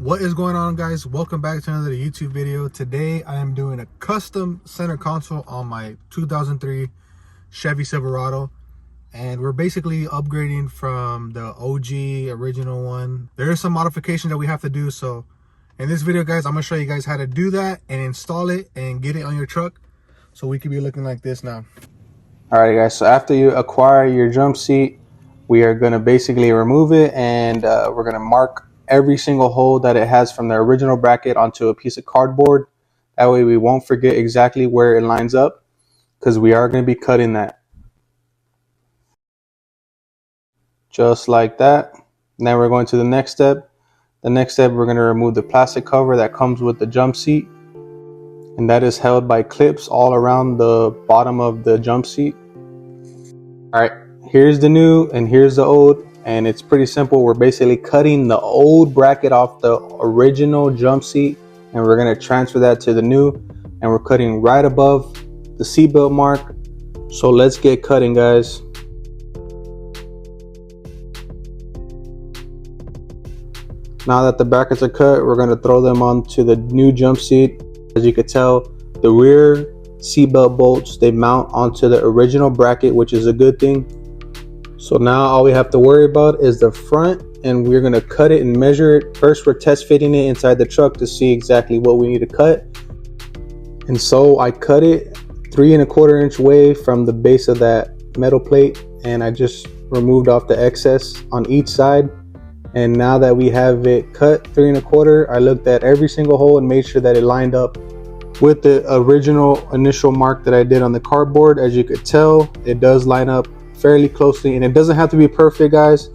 What is going on, guys? Welcome back to another YouTube video. Today I am doing a custom center console on my 2003 Chevy Silverado, and we're basically upgrading from the OG original one. There is some modification that we have to do, so in this video, guys, I'm gonna show you guys how to do that and install it and get it on your truck so we could be looking like this now. Alright guys, so after you acquire your jump seat, we are going to basically remove it, and we're going to mark every single hole that it has from the original bracket onto a piece of cardboard. That way we won't forget exactly where it lines up, because we are going to be cutting that. Just like that. Now we're going to the next step. The next step, we're going to remove the plastic cover that comes with the jump seat, and that is held by clips all around the bottom of the jump seat. Alright, here's the new and here's the old, and it's pretty simple. We're basically cutting the old bracket off the original jump seat, and we're going to transfer that to the new, and we're cutting right above the seatbelt mark. So let's get cutting, guys. Now that the brackets are cut, we're going to throw them onto the new jump seat. As you can tell, the rear seatbelt bolts, they mount onto the original bracket, which is a good thing. So now all we have to worry about is the front, and we're going to cut it and measure it. First, we're test fitting it inside the truck to see exactly what we need to cut. And so I cut it 3 1/4 inch away from the base of that metal plate, and I just removed off the excess on each side. And now that we have it cut 3 1/4, I looked at every single hole and made sure that it lined up with the original initial mark that I did on the cardboard. As you could tell, it does line up fairly closely, and it doesn't have to be perfect, guys.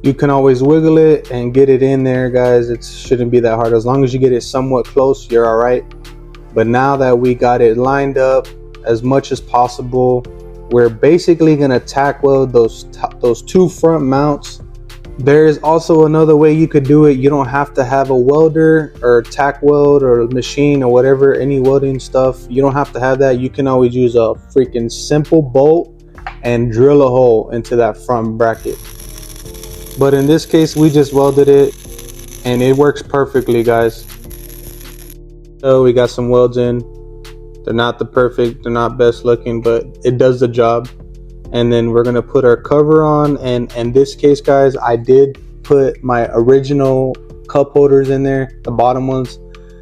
You can always wiggle it and get it in there, guys. It shouldn't be that hard. As long as you get it somewhat close, you're all right. But now that we got it lined up as much as possible, we're basically gonna tack weld those 2 front mounts. There is also another way you could do it. You don't have to have a welder or tack weld or machine or whatever, any welding stuff. You don't have to have that. You can always use a freaking simple bolt and drill a hole into that front bracket. But in this case, we just welded it and it works perfectly, guys. So we got some welds in. They're not they're not best looking, but it does the job. And then we're gonna put our cover on, and in this case, guys, I did put my original cup holders in there, the bottom ones.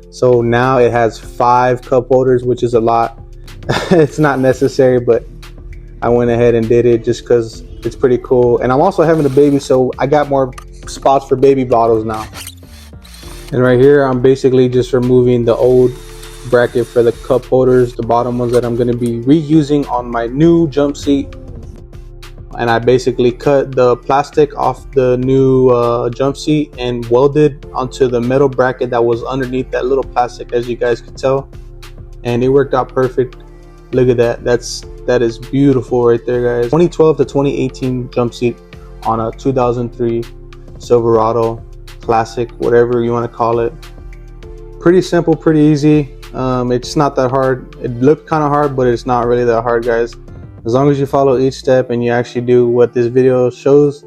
So now it has 5 cup holders, which is a lot. It's not necessary, but I went ahead and did it just because it's pretty cool. And I'm also having a baby, so I got more spots for baby bottles now. And right here, I'm basically just removing the old bracket for the cup holders, the bottom ones that I'm gonna be reusing on my new jump seat. And I basically cut the plastic off the new jump seat and welded onto the metal bracket that was underneath that little plastic, as you guys could tell, and it worked out perfect. Look at that. That is beautiful right there, guys. 2012 to 2018 jump seat on a 2003 Silverado Classic, whatever you want to call it. Pretty simple, pretty easy. It's not that hard. It looked kind of hard, but it's not really that hard, guys. As long as you follow each step and you actually do what this video shows,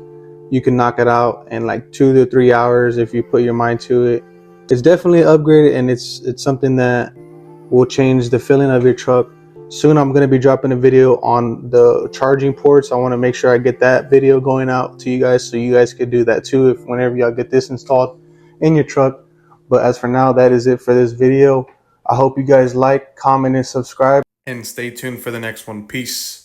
you can knock it out in like 2 to 3 hours if you put your mind to it. It's definitely upgraded, and it's something that will change the feeling of your truck. Soon I'm going to be dropping a video on the charging ports. I want to make sure I get that video going out to you guys so you guys could do that too if whenever y'all get this installed in your truck. But as for now, that is it for this video. I hope you guys like, comment, and subscribe. And stay tuned for the next one. Peace.